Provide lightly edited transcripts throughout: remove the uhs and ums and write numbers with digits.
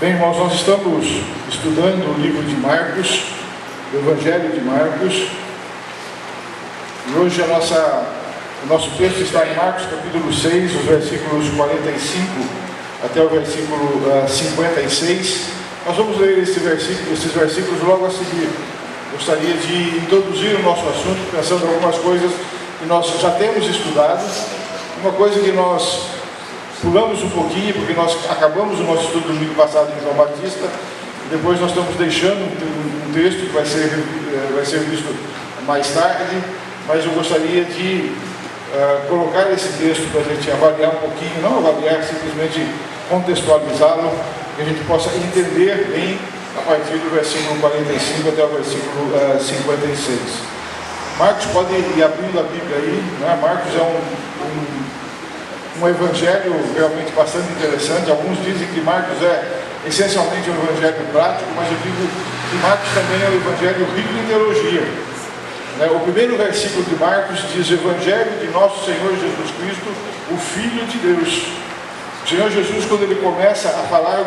Bem, irmãos, nós estamos estudando o livro de Marcos, o Evangelho de Marcos, e hoje o nosso texto está em Marcos capítulo 6, os versículos 45 até o versículo 56. Nós vamos ler esses versículos logo a seguir. Gostaria de introduzir o nosso assunto, pensando em algumas coisas que nós já temos estudado, uma coisa que nós pulamos um pouquinho, porque nós acabamos o nosso estudo domingo passado em João Batista, e depois nós estamos deixando um texto que vai ser visto mais tarde, mas eu gostaria de colocar esse texto para a gente avaliar um pouquinho, não avaliar, simplesmente contextualizá-lo, que a gente possa entender bem a partir do versículo 45 até o versículo 56. Marcos, pode ir abrindo a Bíblia aí, né? Marcos é um evangelho realmente bastante interessante. Alguns dizem que Marcos é essencialmente um evangelho prático, mas eu digo que Marcos também é um evangelho rico em teologia. O primeiro versículo de Marcos diz: Evangelho de nosso Senhor Jesus Cristo, o Filho de Deus. O Senhor Jesus, quando ele começa a falar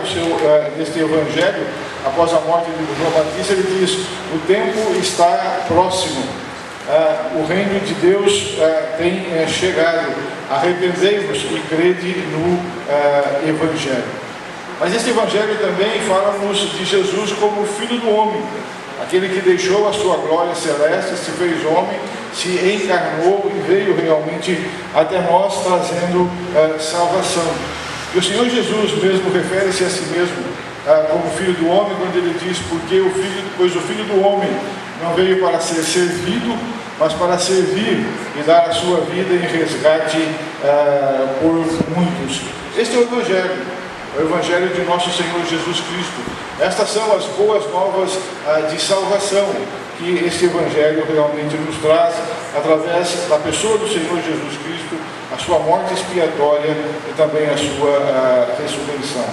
deste evangelho, após a morte de João Batista, ele diz: o tempo está próximo, o reino de Deus tem chegado, arrependei-vos e crede no evangelho. Mas este evangelho também fala-nos de Jesus como o Filho do homem, aquele que deixou a sua glória celeste, se fez homem, se encarnou e veio realmente até nós trazendo salvação. E o Senhor Jesus mesmo refere-se a si mesmo como Filho do homem, quando ele diz: pois o Filho do homem não veio para ser servido, mas para servir e dar a sua vida em resgate por muitos. Este é o Evangelho de nosso Senhor Jesus Cristo. Estas são as boas novas de salvação que este Evangelho realmente nos traz, através da pessoa do Senhor Jesus Cristo, a sua morte expiatória e também a sua ressurreição.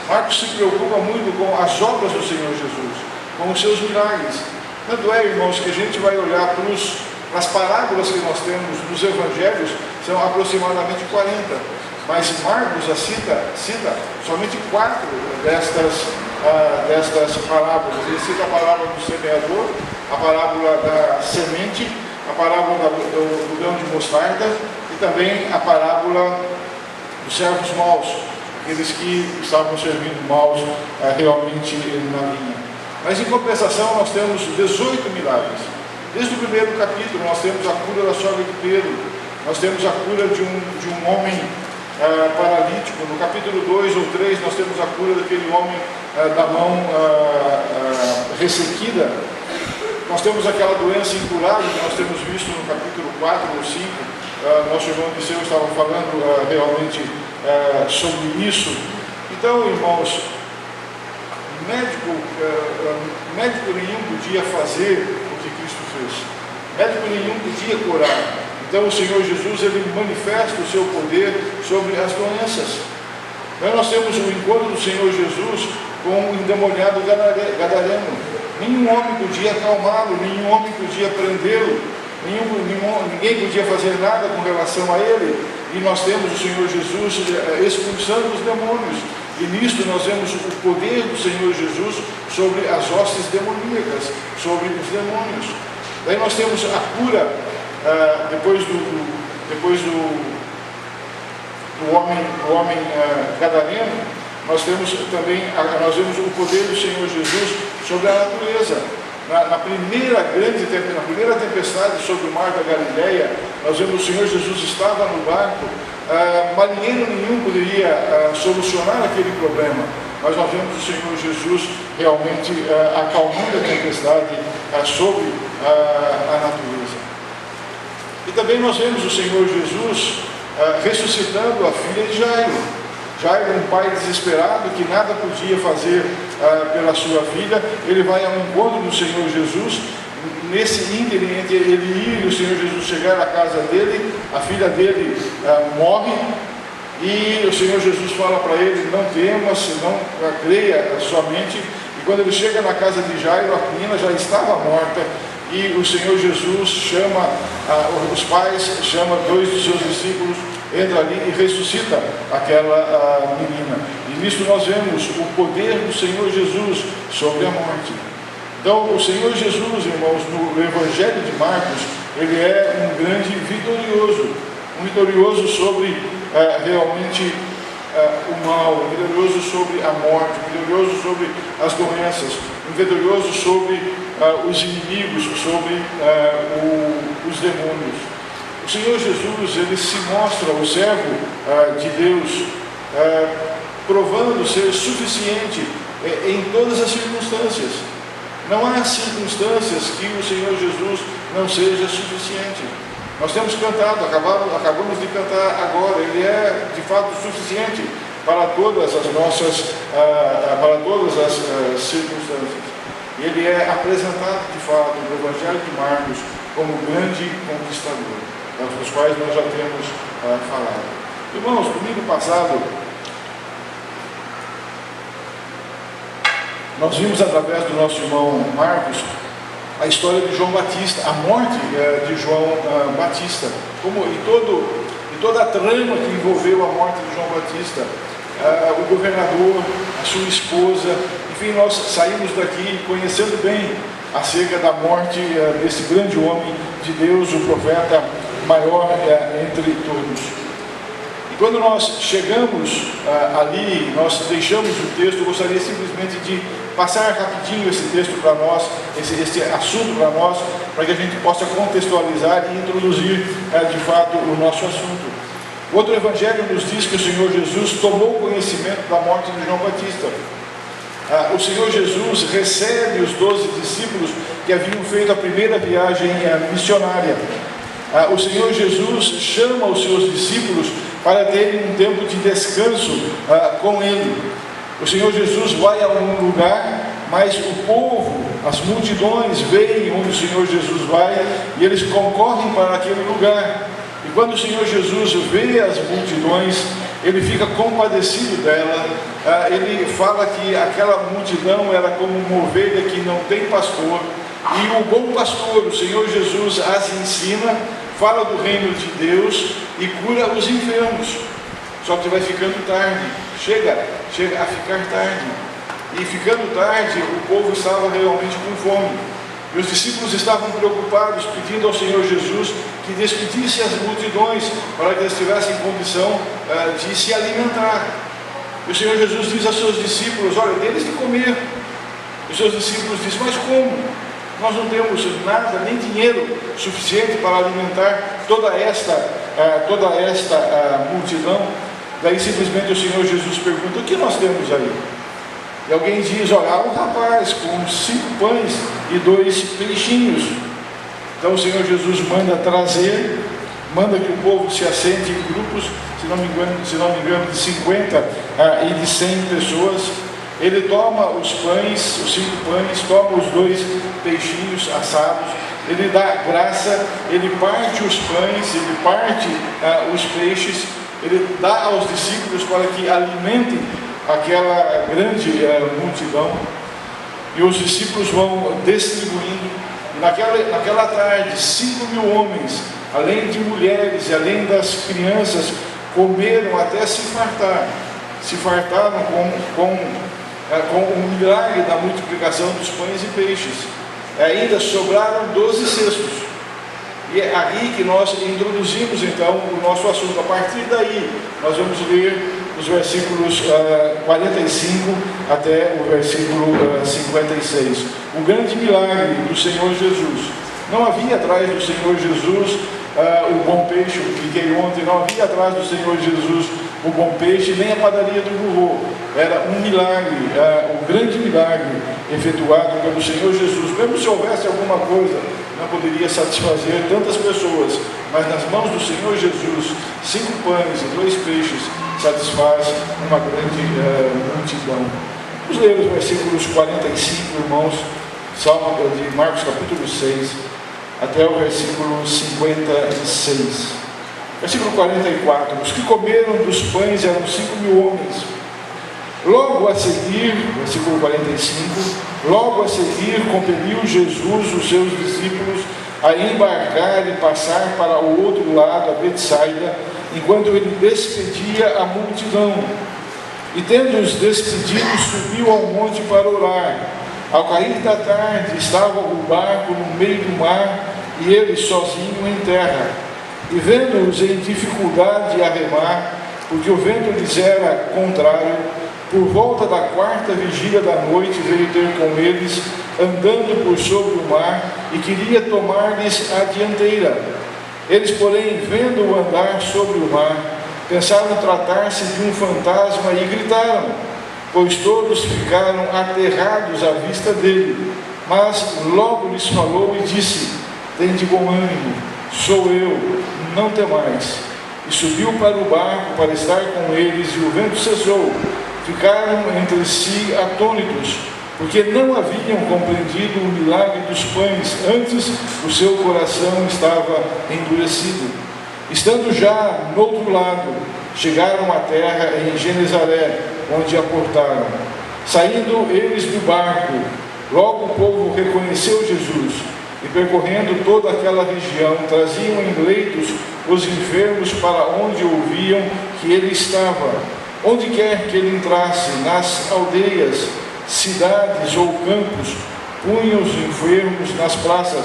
Marcos se preocupa muito com as obras do Senhor Jesus, com os seus milagres. Tanto é, irmãos, que a gente vai olhar para as parábolas que nós temos nos Evangelhos, são aproximadamente 40. Mas Marcos cita somente 4 destas parábolas. Ele cita a parábola do semeador, a parábola da semente, a parábola do grão de mostarda e também a parábola dos servos maus, aqueles que estavam servindo maus realmente na vinha. Mas em compensação nós temos 18 milagres. Desde o primeiro capítulo nós temos a cura da sogra de Pedro, nós temos a cura de um homem paralítico. No capítulo 2 ou 3 nós temos a cura daquele homem da mão ressequida. Nós temos aquela doença incurável que nós temos visto no capítulo 4 ou 5. Nosso irmão Disseu estava falando realmente sobre isso. Então, irmãos, médico nenhum podia fazer o que Cristo fez. Médico nenhum podia curar. Então o Senhor Jesus, ele manifesta o seu poder sobre as doenças. Nós temos o encontro do Senhor Jesus com o endemoniado gadareno. Nenhum homem podia acalmá-lo, nenhum homem podia prendê-lo, ninguém podia fazer nada com relação a ele. E nós temos o Senhor Jesus expulsando os demônios. E nisto nós vemos o poder do Senhor Jesus sobre as hostes demoníacas, sobre os demônios. Daí nós temos a cura depois do homem gadareno. Nós vemos o poder do Senhor Jesus sobre a natureza. Na primeira tempestade sobre o mar da Galileia, nós vemos o Senhor Jesus estava no barco. Marinheiro nenhum poderia solucionar aquele problema, mas nós vemos o Senhor Jesus realmente acalmando a tempestade sobre a natureza. E também nós vemos o Senhor Jesus ressuscitando a filha de Jairo. Jairo, um pai desesperado que nada podia fazer pela sua filha, ele vai ao encontro do Senhor Jesus. Nesse ínterim entre ele ir e o Senhor Jesus chegar à casa dele, a filha dele morre, e o Senhor Jesus fala para ele: não temas, não creia somente. E quando ele chega na casa de Jairo, a menina já estava morta, e o Senhor Jesus chama os pais, chama 2 dos seus discípulos, entra ali e ressuscita aquela menina. E nisso nós vemos o poder do Senhor Jesus sobre a morte. Então, o Senhor Jesus, irmãos, no Evangelho de Marcos, ele é um grande vitorioso, um vitorioso sobre realmente o mal, um vitorioso sobre a morte, um vitorioso sobre as doenças, um vitorioso sobre os inimigos, sobre os demônios. O Senhor Jesus, ele se mostra o servo de Deus, provando ser suficiente em todas as circunstâncias. Não há circunstâncias que o Senhor Jesus não seja suficiente. Nós temos cantado, acabamos de cantar agora, ele é de fato suficiente para todas as nossas, para todas as circunstâncias. Ele é apresentado de fato no Evangelho de Marcos como grande conquistador, dos quais nós já temos falado. Irmãos, domingo passado, nós vimos através do nosso irmão Marcos a história de João Batista, a morte de João Batista, e toda a trama que envolveu a morte de João Batista, o governador, a sua esposa, enfim, nós saímos daqui conhecendo bem acerca da morte desse grande homem de Deus, o profeta maior entre todos. E quando nós chegamos ali, nós deixamos o texto. Eu gostaria simplesmente de passar rapidinho esse texto para nós, esse assunto para nós, para que a gente possa contextualizar e introduzir de fato o nosso assunto. O outro evangelho nos diz que o Senhor Jesus tomou conhecimento da morte de João Batista. O Senhor Jesus recebe os 12 discípulos que haviam feito a primeira viagem missionária. O Senhor Jesus chama os seus discípulos para terem um tempo de descanso com Ele. O Senhor Jesus vai a um lugar, mas o povo, as multidões, veem onde o Senhor Jesus vai e eles concorrem para aquele lugar. E quando o Senhor Jesus vê as multidões, ele fica compadecido dela. Ele fala que aquela multidão era como uma ovelha que não tem pastor, e o bom pastor, o Senhor Jesus, as ensina, fala do reino de Deus e cura os enfermos. Só que vai ficando tarde, chega a ficar tarde, e ficando tarde, o povo estava realmente com fome. E os discípulos estavam preocupados, pedindo ao Senhor Jesus que despedisse as multidões para que eles tivessem condição de se alimentar. E o Senhor Jesus diz aos seus discípulos: olha, deles de comer. E os seus discípulos dizem: mas como? Nós não temos nada, nem dinheiro suficiente para alimentar toda esta multidão. Daí simplesmente o Senhor Jesus pergunta: o que nós temos aí? E alguém diz: olha, há um rapaz com 5 pães e 2 peixinhos. Então o Senhor Jesus manda que o povo se assente em grupos, se não me engano, de 50 e de 100 pessoas. Ele toma os pães, os 5 pães, toma os 2 peixinhos assados, ele dá graça, ele parte os pães, ele parte os peixes, ele dá aos discípulos para que alimentem aquela grande multidão, e os discípulos vão distribuindo. E naquela tarde, 5.000 homens, além de mulheres e além das crianças, comeram até se fartar. Se fartaram com o milagre da multiplicação dos pães e peixes. Ainda sobraram 12 cestos. E é aí que nós introduzimos então o nosso assunto. A partir daí, nós vamos ler os versículos 45 até o versículo 56. O grande milagre do Senhor Jesus. Não havia atrás do Senhor Jesus o bom peixe, eu cliquei ontem, não havia atrás do Senhor Jesus o bom peixe, nem a padaria do vovô. Era um milagre, o grande milagre efetuado pelo Senhor Jesus. Mesmo se houvesse alguma coisa, não poderia satisfazer tantas pessoas, mas nas mãos do Senhor Jesus, 5 pães e 2 peixes satisfaz uma grande multidão. Vamos ler os versículos 45, irmãos, Salmo de Marcos capítulo 6, até o versículo 56. Versículo 44. Os que comeram dos pães eram 5.000 homens. Logo a seguir, versículo 45, logo a seguir compeliu Jesus os seus discípulos a embarcar e passar para o outro lado, a Betsaida, enquanto ele despedia a multidão. E tendo-os despedido, subiu ao monte para orar. Ao cair da tarde, estava o barco no meio do mar, e ele sozinho em terra. E vendo-os em dificuldade a remar, porque o vento lhes era contrário, por volta da 4ª vigília da noite veio ter com eles, andando por sobre o mar, e queria tomar-lhes a dianteira. Eles, porém, vendo-o andar sobre o mar, pensaram tratar-se de um fantasma e gritaram, pois todos ficaram aterrados à vista dele. Mas logo lhes falou e disse: tende bom ânimo, sou eu, não temais. E subiu para o barco para estar com eles, e o vento cessou. Ficaram entre si atônitos, porque não haviam compreendido o milagre dos pães, antes o seu coração estava endurecido. Estando já no outro lado, chegaram à terra em Genezaré, onde aportaram. Saindo eles do barco, logo o povo reconheceu Jesus, e percorrendo toda aquela região, traziam em leitos os enfermos para onde ouviam que ele estava. Onde quer que ele entrasse, nas aldeias, cidades ou campos, punha os enfermos nas praças,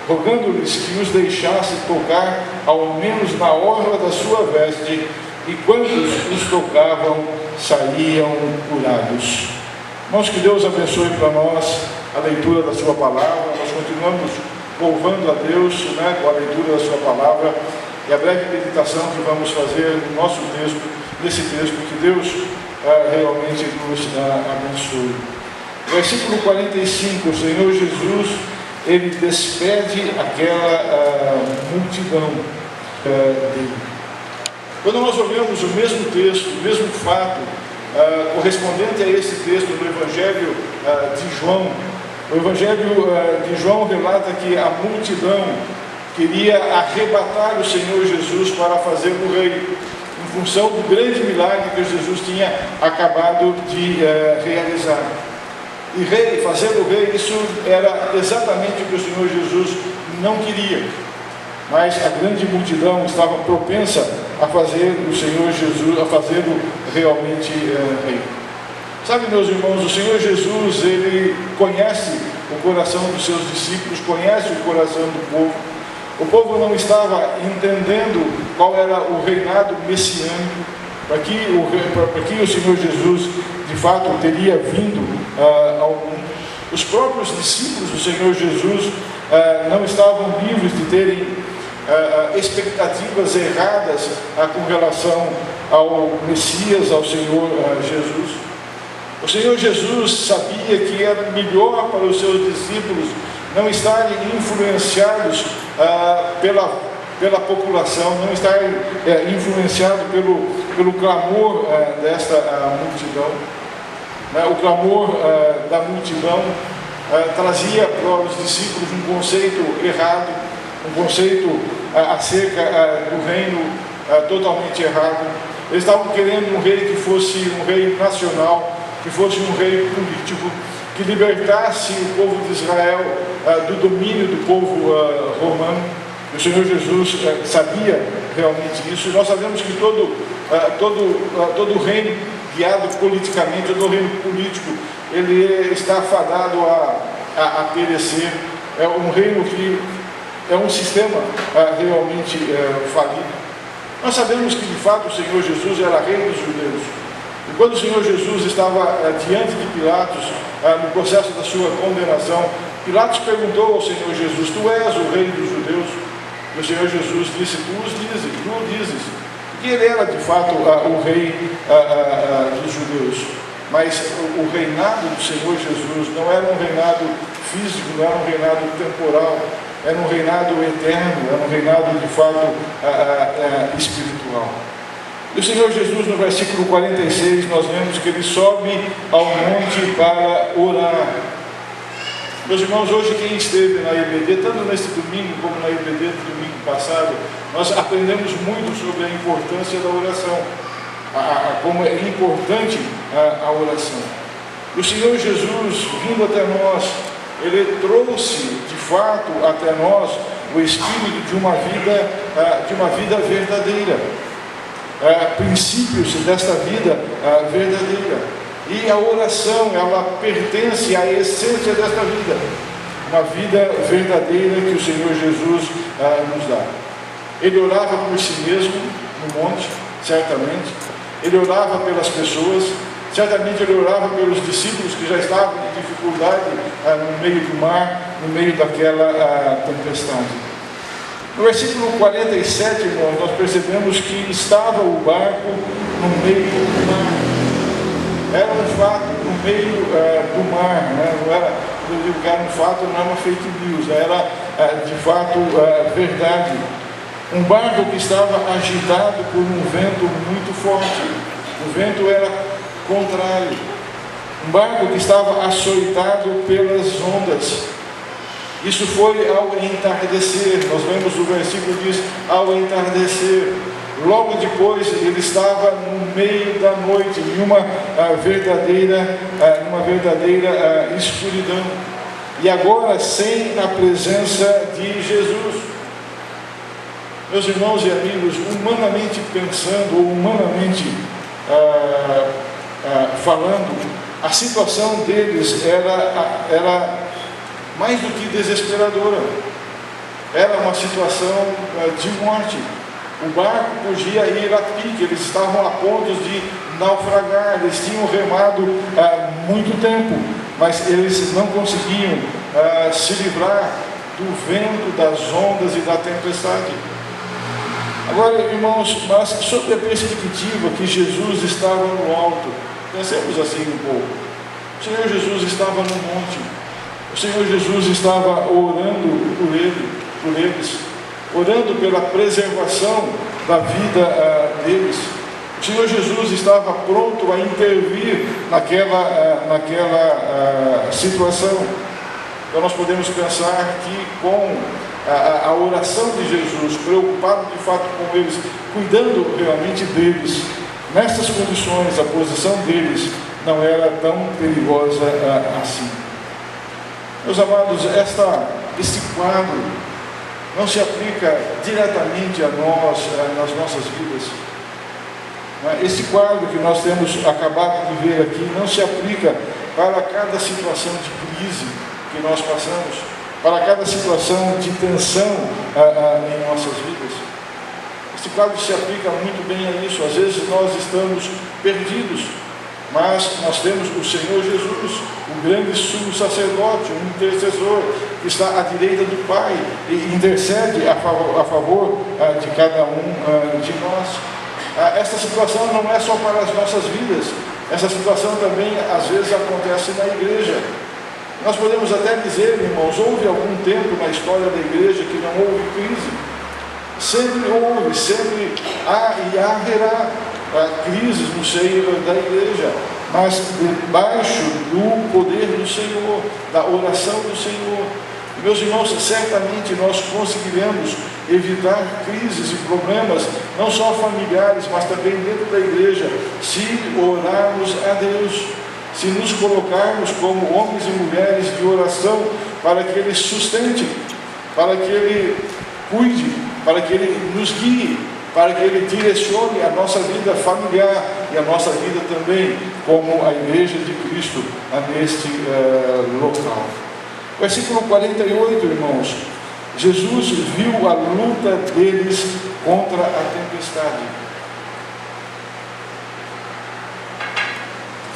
rogando-lhes que os deixasse tocar, ao menos na orla da sua veste, e quantos os tocavam, saíam curados. Irmãos, que Deus abençoe para nós a leitura da sua palavra. Nós continuamos louvando a Deus, com a leitura da sua palavra, e a breve meditação que vamos fazer no nosso texto, nesse texto, que Deus realmente nos abençoe. Versículo 45, o Senhor Jesus, ele despede aquela multidão dele. Quando nós olhamos o mesmo texto, o mesmo fato, correspondente a esse texto do Evangelho de João, o Evangelho de João relata que a multidão queria arrebatar o Senhor Jesus para fazer o rei, em função do grande milagre que Jesus tinha acabado de realizar. E rei, fazendo o rei, isso era exatamente o que o Senhor Jesus não queria. Mas a grande multidão estava propensa a fazer o Senhor Jesus, a fazê-lo realmente rei. Sabe, meus irmãos, o Senhor Jesus, ele conhece o coração dos seus discípulos, conhece o coração do povo. O povo não estava entendendo qual era o reinado messiânico, para que o Senhor Jesus, de fato, teria vindo ao mundo. Os próprios discípulos do Senhor Jesus não estavam livres de terem expectativas erradas com relação ao Messias, ao Senhor Jesus. O Senhor Jesus sabia que era melhor para os seus discípulos não estarem influenciados pela população, não estarem influenciados pelo clamor desta multidão. O clamor da multidão trazia para os discípulos um conceito errado, um conceito acerca do reino totalmente errado. Eles estavam querendo um rei que fosse um rei nacional, que fosse um rei político, que libertasse o povo de Israel do domínio do povo romano. O Senhor Jesus sabia realmente isso. E nós sabemos que todo reino guiado politicamente, todo reino político, ele está fadado a perecer. É um reino que é um sistema realmente falido. Nós sabemos que de fato o Senhor Jesus era rei dos judeus. E quando o Senhor Jesus estava diante de Pilatos, no processo da sua condenação, Pilatos perguntou ao Senhor Jesus: tu és o rei dos judeus? E o Senhor Jesus disse: tu o dizes. Porque ele era de fato o rei dos judeus. Mas o reinado do Senhor Jesus não era um reinado físico, não era um reinado temporal, era um reinado eterno, era um reinado de fato espiritual. E o Senhor Jesus, no versículo 46, nós vemos que ele sobe ao monte para orar. Meus irmãos, hoje quem esteve na IBD, tanto neste domingo como na IBD do domingo passado, nós aprendemos muito sobre a importância da oração, como é importante a oração. E o Senhor Jesus, vindo até nós, ele trouxe de fato até nós o espírito de uma vida verdadeira. princípios desta vida verdadeira. E a oração, ela pertence à essência desta vida, uma vida verdadeira que o Senhor Jesus nos dá. Ele orava por si mesmo no monte, certamente. Ele orava pelas pessoas, certamente ele orava pelos discípulos que já estavam em dificuldade no meio do mar, no meio daquela tempestade. No versículo 47, irmãos, nós percebemos que estava o barco no meio do mar. Era um fato no meio do mar, né? Não era, eu digo que era um fato, não era uma fake news, era de fato verdade. Um barco que estava agitado por um vento muito forte. O vento era contrário. Um barco que estava açoitado pelas ondas. Isso foi ao entardecer. Nós vemos o versículo diz, ao entardecer. Logo depois ele estava no meio da noite, em uma verdadeira escuridão. E agora sem a presença de Jesus. Meus irmãos e amigos, humanamente pensando, ou humanamente falando, a situação deles era mais do que desesperadora. Era uma situação de morte. O barco podia ir a pique, eles estavam a ponto de naufragar, eles tinham remado muito tempo, mas eles não conseguiam se livrar do vento, das ondas e da tempestade. Agora, irmãos, mas sob a perspectiva que Jesus estava no alto, pensemos assim um pouco. O Senhor Jesus estava no monte, o Senhor Jesus estava orando por eles, orando pela preservação da vida deles. O Senhor Jesus estava pronto a intervir naquela situação. Então nós podemos pensar que com a oração de Jesus, preocupado de fato com eles, cuidando realmente deles, nessas condições, a posição deles não era tão perigosa assim. Meus amados, este quadro não se aplica diretamente a nós, nas nossas vidas. Esse quadro que nós temos acabado de ver aqui não se aplica para cada situação de crise que nós passamos, para cada situação de tensão em nossas vidas. Este quadro se aplica muito bem a isso. Às vezes nós estamos perdidos, mas nós temos o Senhor Jesus, o grande sumo sacerdote, um intercessor que está à direita do Pai e intercede a favor de cada um de nós. Esta situação não é só para as nossas vidas, essa situação também às vezes acontece na igreja. Nós podemos até dizer, irmãos, houve algum tempo na história da igreja que não houve crise. Sempre houve, sempre há e haverá crises no seio da igreja, mas debaixo do poder do Senhor, da oração do Senhor. Meus irmãos, certamente nós conseguiremos evitar crises e problemas, não só familiares, mas também dentro da igreja, se orarmos a Deus, se nos colocarmos como homens e mulheres de oração, para que Ele sustente, para que Ele cuide, para que Ele nos guie, para que Ele direcione a nossa vida familiar e a nossa vida também como a igreja de Cristo neste local. Versículo 48, irmãos. Jesus viu a luta deles contra a tempestade.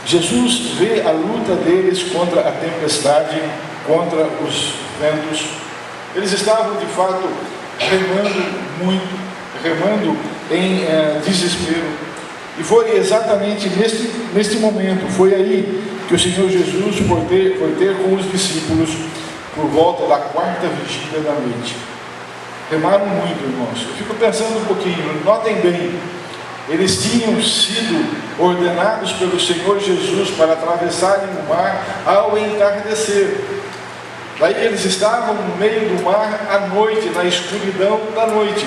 Jesus vê a luta deles contra a tempestade, contra os ventos. Eles estavam de fato remando muito, remando em desespero. E foi exatamente neste momento, foi aí que o Senhor Jesus foi ter com os discípulos por volta da 4ª vigília da noite. Remaram muito, irmãos. Eu fico pensando um pouquinho, notem bem, eles tinham sido ordenados pelo Senhor Jesus para atravessarem o mar ao entardecer. Daí eles estavam no meio do mar à noite, na escuridão da noite.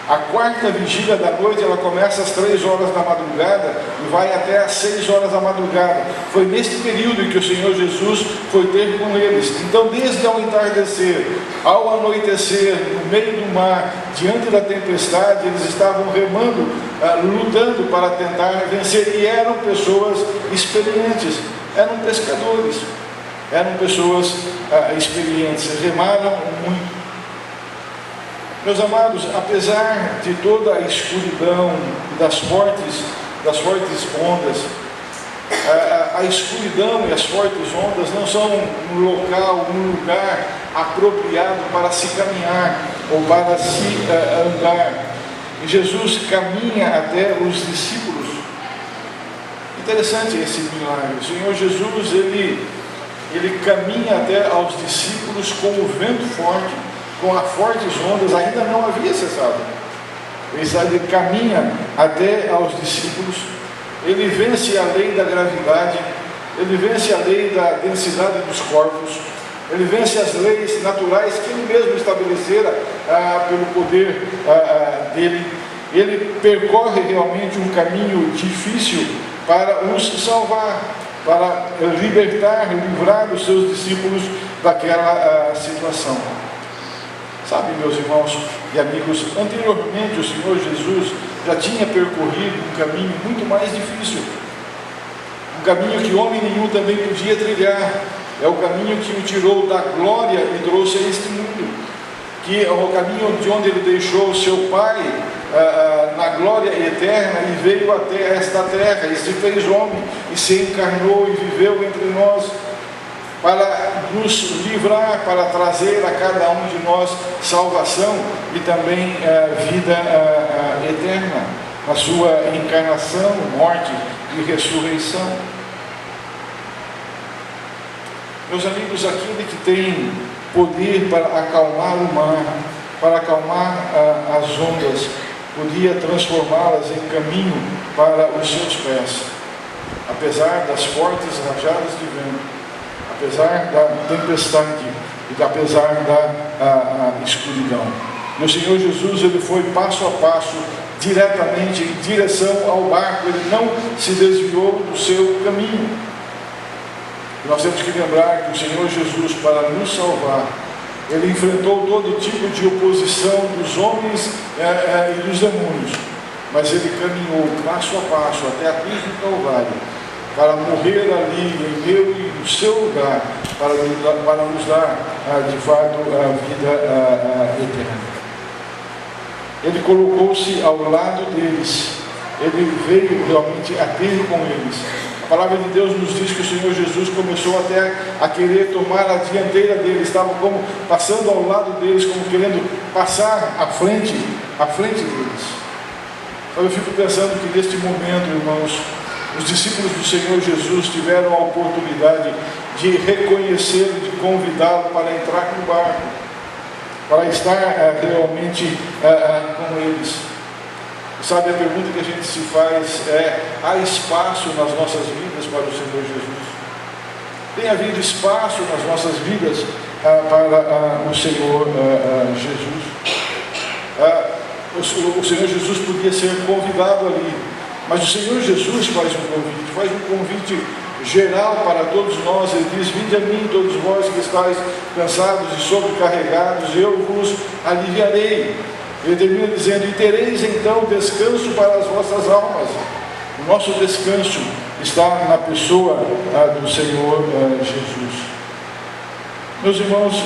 A quarta vigília da noite, ela começa às 3 horas da madrugada e vai até às 6 horas da madrugada. Foi neste período em que o Senhor Jesus foi ter com eles. Então, desde ao entardecer, ao anoitecer, no meio do mar, diante da tempestade, eles estavam remando, lutando para tentar vencer. E eram pessoas experientes, eram pescadores, eram pessoas experientes, remaram muito. Meus amados, apesar de toda a escuridão das fortes ondas, a escuridão e as fortes ondas não são um local, um lugar apropriado para se caminhar ou para se andar. E Jesus caminha até os discípulos. Interessante esse milagre. O Senhor Jesus, ele caminha até aos discípulos com o vento forte, com as fortes ondas, ainda não havia cessado. Ele caminha até aos discípulos, ele vence a lei da gravidade, ele vence a lei da densidade dos corpos, ele vence as leis naturais que ele mesmo estabelecera pelo poder dele. Ele percorre realmente um caminho difícil para os salvar, para livrar os seus discípulos daquela situação. Sabe, meus irmãos e amigos, anteriormente o Senhor Jesus já tinha percorrido um caminho muito mais difícil, um caminho que homem nenhum também podia trilhar. É o caminho que o tirou da glória e trouxe a este mundo, que é o caminho de onde ele deixou o seu Pai na glória eterna e veio até esta terra e se fez homem e se encarnou e viveu entre nós, para nos livrar, para trazer a cada um de nós salvação e também vida eterna, na sua encarnação, morte e ressurreição. Meus amigos, aquele que tem poder para acalmar o mar, para acalmar as ondas, podia transformá-las em caminho para os seus pés, apesar das fortes rajadas de vento, apesar da tempestade e apesar da escuridão. E o Senhor Jesus, ele foi passo a passo, diretamente em direção ao barco, ele não se desviou do seu caminho. E nós temos que lembrar que o Senhor Jesus, para nos salvar, ele enfrentou todo tipo de oposição dos homens e dos demônios, mas ele caminhou passo a passo até a cruz do Calvário, para morrer ali em meu e no seu lugar, para nos dar de fato a vida eterna. Ele colocou-se ao lado deles, ele veio realmente a ter com eles. A palavra de Deus nos diz que o Senhor Jesus começou até a querer tomar a dianteira deles, estava como passando ao lado deles, como querendo passar à frente deles. Eu fico pensando que neste momento, irmãos, os discípulos do Senhor Jesus tiveram a oportunidade de reconhecê-lo, de convidá-lo para entrar no barco, para estar realmente com eles. Sabe, a pergunta que a gente se faz é: há espaço nas nossas vidas para o Senhor Jesus? Tem havido espaço nas nossas vidas para o Senhor Jesus? O Senhor Jesus podia ser convidado ali, mas o Senhor Jesus faz um convite geral para todos nós. Ele diz: vinde a mim todos vós que estáis cansados e sobrecarregados, eu vos aliviarei. Ele termina dizendo: e tereis então descanso para as vossas almas. O nosso descanso está na pessoa do Senhor Jesus. Meus irmãos,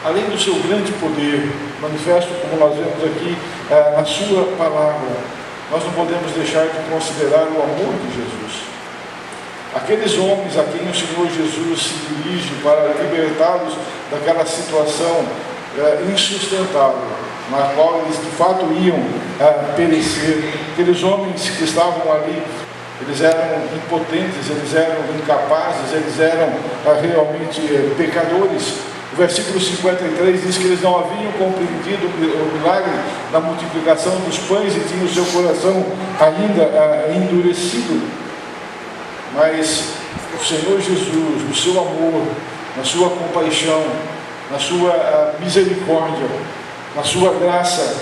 além do seu grande poder, manifesto como nós vemos aqui na sua palavra, nós não podemos deixar de considerar o amor de Jesus. Aqueles homens a quem o Senhor Jesus se dirige para libertá-los daquela situação insustentável, na qual eles de fato iam perecer. Aqueles homens que estavam ali, eles eram impotentes, eles eram incapazes, eles eram realmente pecadores. O versículo 53 diz que eles não haviam compreendido o milagre da multiplicação dos pães e tinham o seu coração ainda endurecido. Mas o Senhor Jesus, no seu amor, na sua compaixão, na sua misericórdia, na sua graça,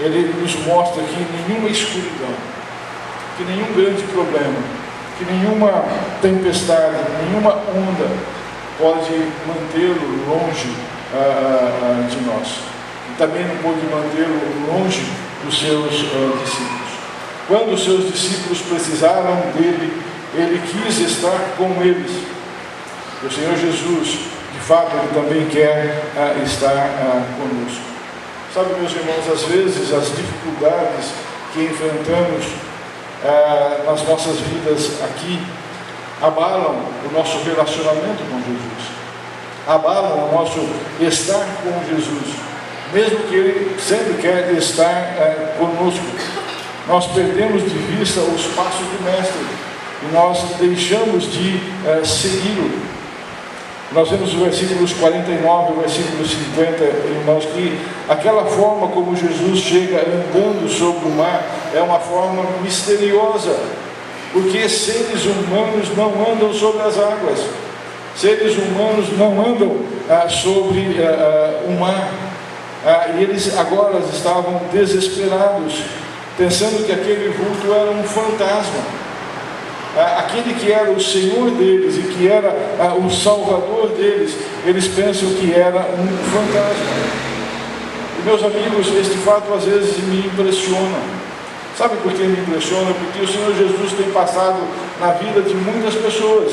ele nos mostra que nenhuma escuridão, que nenhum grande problema, que nenhuma tempestade, nenhuma onda pode mantê-lo longe de nós. E também não pode mantê-lo longe dos seus discípulos. Quando os seus discípulos precisaram dele, ele quis estar com eles. E o Senhor Jesus, de fato, ele também quer estar conosco. Sabe, meus irmãos, às vezes as dificuldades que enfrentamos nas nossas vidas aqui abalam o nosso relacionamento com Jesus, abalam o nosso estar com Jesus, mesmo que Ele sempre quer estar conosco. Nós perdemos de vista os passos do Mestre e nós deixamos de segui-lo. Nós vemos os versículos 49 e versículo 50, irmãos, que aquela forma como Jesus chega andando sobre o mar é uma forma misteriosa, porque seres humanos não andam sobre as águas, seres humanos não andam sobre o mar, e eles agora estavam desesperados, pensando que aquele vulto era um fantasma. Aquele que era o Senhor deles e que era o Salvador deles, eles pensam que era um fantasma. E meus amigos, este fato às vezes me impressiona. Sabe por que me impressiona? Porque o Senhor Jesus tem passado na vida de muitas pessoas.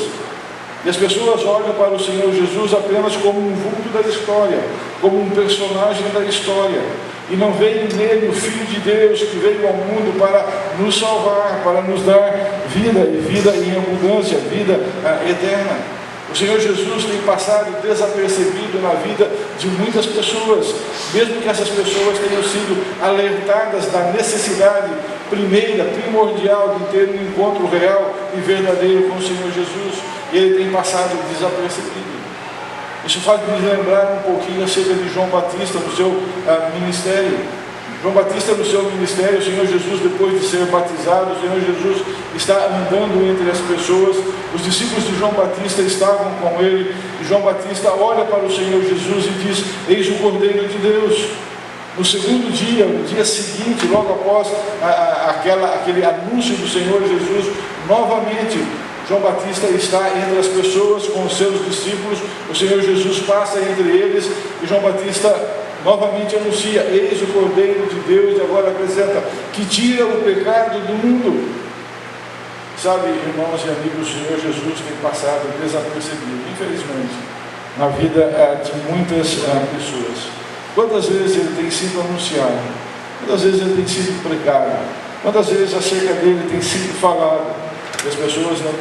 E as pessoas olham para o Senhor Jesus apenas como um vulto da história, como um personagem da história. E não veem nele o Filho de Deus que veio ao mundo para nos salvar, para nos dar vida, e vida em abundância, vida eterna. O Senhor Jesus tem passado desapercebido na vida de muitas pessoas, mesmo que essas pessoas tenham sido alertadas da necessidade primeira, primordial, de ter um encontro real e verdadeiro com o Senhor Jesus, e Ele tem passado desapercebido. Isso faz me lembrar um pouquinho acerca de João Batista no seu ministério. João Batista no seu ministério, o Senhor Jesus, depois de ser batizado, o Senhor Jesus está andando entre as pessoas, os discípulos de João Batista estavam com ele, e João Batista olha para o Senhor Jesus e diz: eis o Cordeiro de Deus. No segundo dia, no dia seguinte, logo após aquele anúncio do Senhor Jesus, novamente João Batista está entre as pessoas com os seus discípulos, o Senhor Jesus passa entre eles e João Batista novamente anuncia: eis o Cordeiro de Deus, e agora acrescenta, que tira o pecado do mundo. Sabe, irmãos e amigos, o Senhor Jesus tem passado desapercebido, infelizmente, na vida de muitas pessoas. Quantas vezes ele tem sido anunciado, quantas vezes ele tem sido pregado, quantas vezes acerca dele tem sido falado, e as pessoas não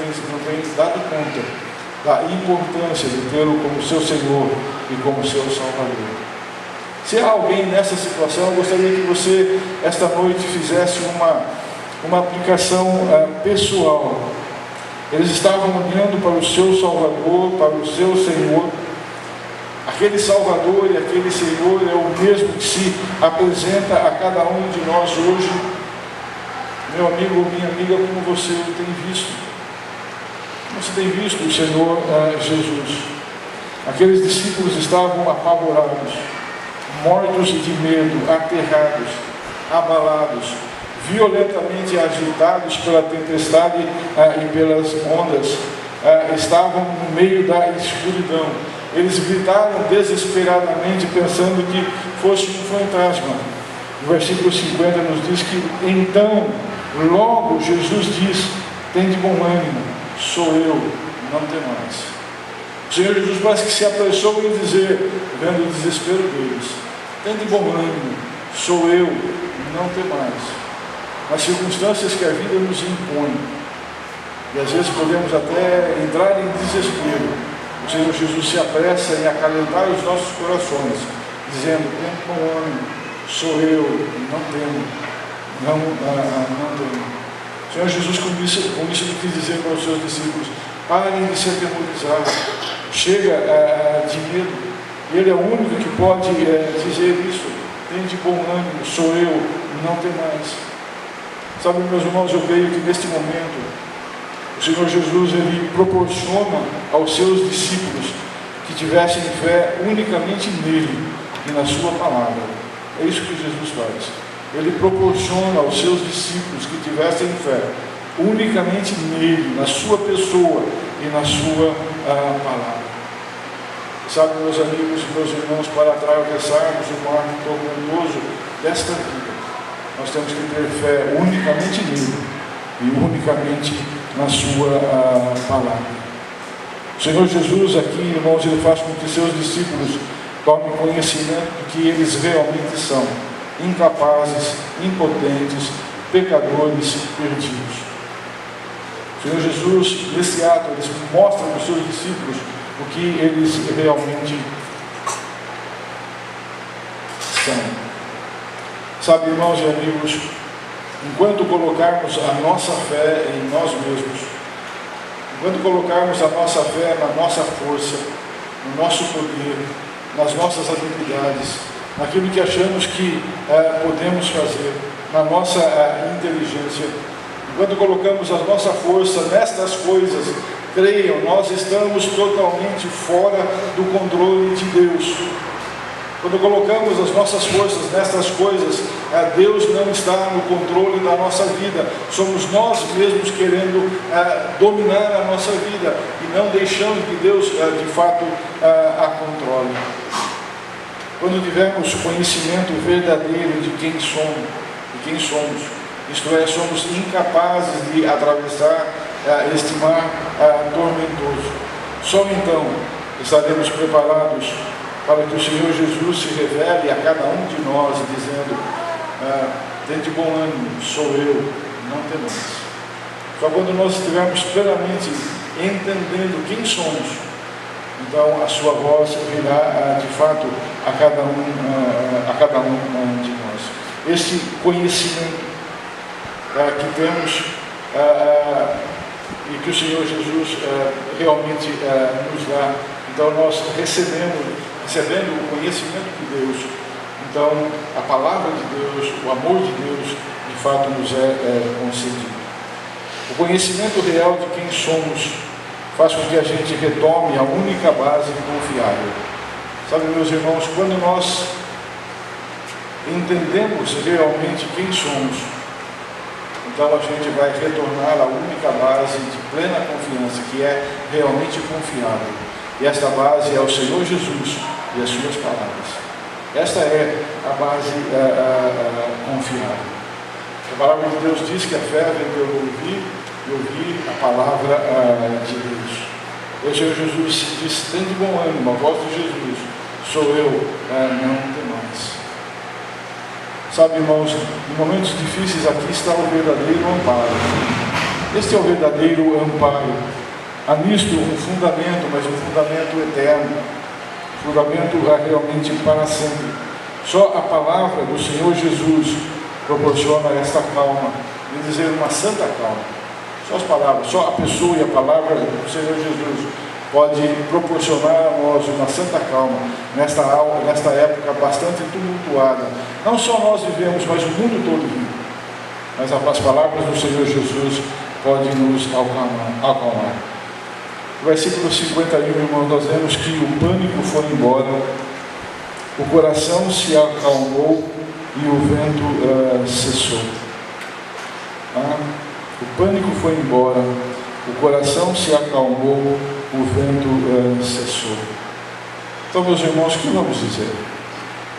têm dado conta da importância de tê-lo como seu Senhor e como seu Salvador. Se há alguém nessa situação, eu gostaria que você, esta noite, fizesse uma aplicação pessoal. Eles estavam olhando para o seu Salvador, para o seu Senhor. Aquele Salvador e aquele Senhor é o mesmo que se apresenta a cada um de nós hoje. Meu amigo ou minha amiga, como você tem visto? Você tem visto o Senhor Jesus? Aqueles discípulos estavam apavorados, mortos de medo, aterrados, abalados, violentamente agitados pela tempestade e pelas ondas. Estavam no meio da escuridão. Eles gritaram desesperadamente, pensando que fosse um fantasma. O versículo 50 nos diz que então, logo Jesus diz: tende bom ânimo, sou eu, não temais. O Senhor Jesus parece que se apressou em dizer, vendo o desespero deles: tende bom ânimo, sou eu, não temais. Nas circunstâncias que a vida nos impõe, e às vezes podemos até entrar em desespero, o Senhor Jesus se apressa em acalentar os nossos corações, dizendo: tende bom ânimo, sou eu, não temo, não temo. O Senhor Jesus com isso ele quis dizer para os seus discípulos: parem de se atemorizar, chega de medo. Ele é o único que pode dizer isso: tende bom ânimo, sou eu, não temais. Sabe, meus irmãos, eu creio que neste momento o Senhor Jesus ele proporciona aos seus discípulos que tivessem fé unicamente nele e na sua palavra. É isso que Jesus faz. Ele proporciona aos seus discípulos que tivessem fé unicamente nele, na sua pessoa e na sua palavra. Sabe, meus amigos e meus irmãos, para atravessarmos o mar tormentoso desta vida, nós temos que ter fé unicamente nele e unicamente na sua palavra. O Senhor Jesus aqui, irmãos, ele faz com que seus discípulos tomem conhecimento de que eles realmente são incapazes, impotentes, pecadores, perdidos. O Senhor Jesus, nesse ato, ele mostra para os seus discípulos o que eles realmente são. Sabe, irmãos e amigos, enquanto colocarmos a nossa fé em nós mesmos, enquanto colocarmos a nossa fé na nossa força, no nosso poder, nas nossas habilidades, naquilo que achamos que podemos fazer, na nossa inteligência, enquanto colocamos a nossa força nestas coisas, creiam, nós estamos totalmente fora do controle de Deus. Quando colocamos as nossas forças nestas coisas, Deus não está no controle da nossa vida. Somos nós mesmos querendo dominar a nossa vida e não deixando que Deus, de fato, a controle. Quando tivermos conhecimento verdadeiro de quem somos, isto é, somos incapazes de atravessar este mar tormentoso. Só então estaremos preparados para que o Senhor Jesus se revele a cada um de nós, dizendo: "Tende bom ânimo, sou eu, não temais." Só quando nós estivermos plenamente entendendo quem somos, então a sua voz virá de fato a cada um de nós. Esse conhecimento que temos e que o Senhor Jesus realmente nos dá, então nós recebendo o conhecimento de Deus, então a palavra de Deus, o amor de Deus, de fato nos é concedido. O conhecimento real de quem somos faz com que a gente retome a única base confiável. Sabe, meus irmãos, quando nós entendemos realmente quem somos, então a gente vai retornar à única base de plena confiança, que é realmente confiável. E esta base é o Senhor Jesus e as suas palavras. Esta é a base confiável. A palavra de Deus diz que a fé vem pelo ouvir e ouvir a palavra de Deus. E o Senhor Jesus diz: "Tende bom ânimo, a voz de Jesus, sou eu, não temais." Sabe, irmãos, em momentos difíceis aqui está o verdadeiro amparo. Este é o verdadeiro amparo. Há nisto um fundamento, mas um fundamento eterno, um fundamento realmente para sempre. Só a palavra do Senhor Jesus proporciona esta calma, de dizer uma santa calma. Só as palavras, só a pessoa e a palavra do Senhor Jesus pode proporcionar a nós uma santa calma nesta época bastante tumultuada. Não só nós vivemos, mas o mundo todo vive. Mas as palavras do Senhor Jesus podem nos acalmar. No versículo 51, irmãos, nós vemos que o pânico foi embora, o coração se acalmou e o vento cessou. O pânico foi embora, o coração se acalmou, o vento cessou. Então, meus irmãos, o que vamos dizer?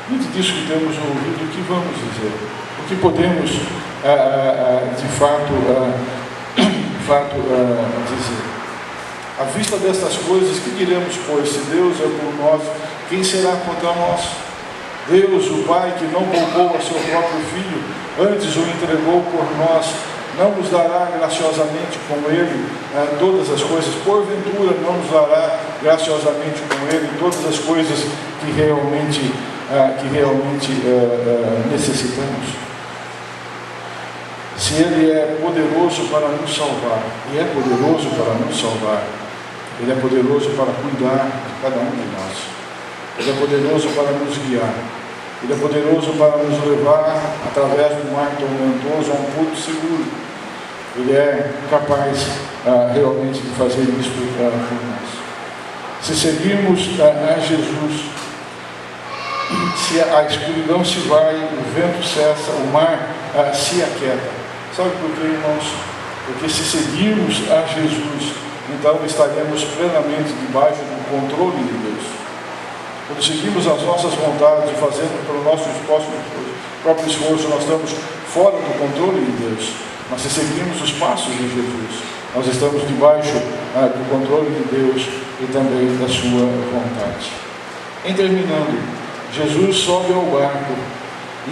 Diante disso que temos ouvido, o que vamos dizer? O que podemos, de fato dizer? À vista destas coisas, que diremos, pois? Se Deus é por nós, quem será contra nós? Deus, o Pai, que não poupou a seu próprio Filho, antes o entregou por nós, não nos dará graciosamente com Ele todas as coisas? Porventura não nos dará graciosamente com Ele todas as coisas que realmente necessitamos? Se Ele é poderoso para nos salvar, e é poderoso para nos salvar, Ele é poderoso para cuidar de cada um de nós. Ele é poderoso para nos guiar. Ele é poderoso para nos levar através do mar tormentoso a um porto seguro. Ele é capaz realmente de fazer isso por nós. Se seguirmos a Jesus, se a escuridão se vai, o vento cessa, o mar se aquieta. Sabe por quê, irmãos? Porque se seguirmos a Jesus, então estaremos plenamente debaixo do controle de Deus. Quando seguimos as nossas vontades e fazendo pelo nosso próprio esforço, nós estamos fora do controle de Deus. Mas se seguirmos os passos de Jesus, nós estamos debaixo do controle de Deus e também da sua vontade. Em terminando, Jesus sobe ao barco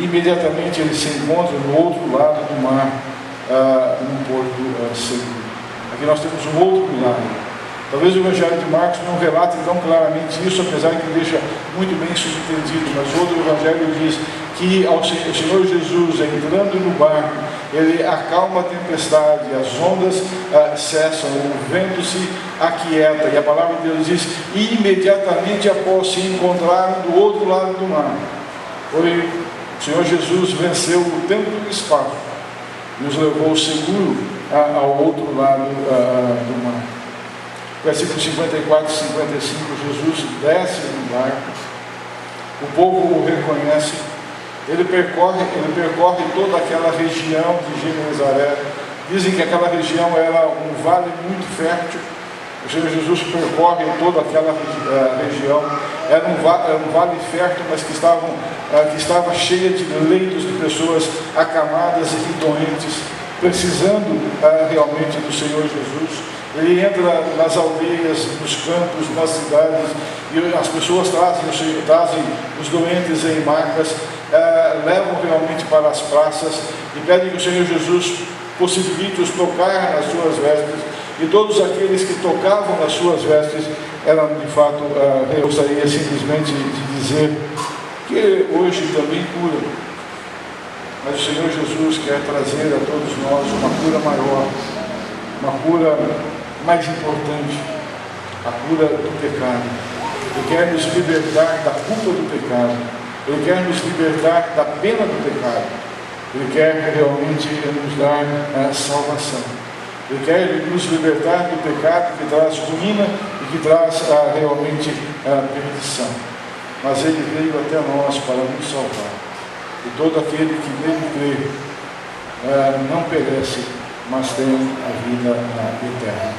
e imediatamente ele se encontra no outro lado do mar, num porto seguro. Aqui nós temos um outro milagre. Talvez o Evangelho de Marcos não relate tão claramente isso, apesar que deixa muito bem subentendido, mas outro Evangelho diz que o Senhor Jesus, entrando no barco, ele acalma a tempestade, as ondas cessam, o vento se aquieta, e a palavra de Deus diz, e imediatamente após se encontraram do outro lado do mar. O Senhor Jesus venceu o tempo e o espaço, e os levou seguro ao outro lado do mar. Versículos 54 e 55, Jesus desce do barco, o povo o reconhece, ele percorre toda aquela região de Genezaré. Dizem que aquela região era um vale muito fértil. O Senhor Jesus percorre toda aquela região, era um vale fértil, mas que estava cheia de leitos de pessoas acamadas e doentes, precisando realmente do Senhor Jesus. Ele entra nas aldeias, nos campos, nas cidades, e as pessoas trazem os doentes em macas, levam realmente para as praças e pedem que o Senhor Jesus possibilite-os tocar nas suas vestes, e todos aqueles que tocavam nas suas vestes eram de fato, eu gostaria simplesmente de dizer que hoje também cura, mas o Senhor Jesus quer trazer a todos nós uma cura maior, uma cura mais importante, a cura do pecado. Ele quer nos libertar da culpa do pecado, Ele quer nos libertar da pena do pecado, Ele quer realmente nos dar salvação, Ele quer nos libertar do pecado que traz ruína e que traz realmente perdição, mas Ele veio até nós para nos salvar, e todo aquele que nele crê não perece, mas tem a vida eterna.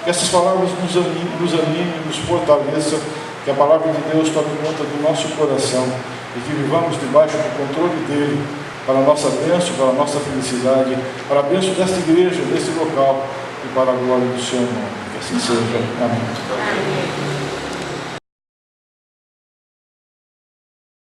Que essas palavras nos animem, nos fortaleçam, que a palavra de Deus tome conta do nosso coração e que vivamos debaixo do controle dele, para a nossa bênção, para a nossa felicidade, para a bênção desta igreja, deste local e para a glória do seu nome. Que assim seja. Amém.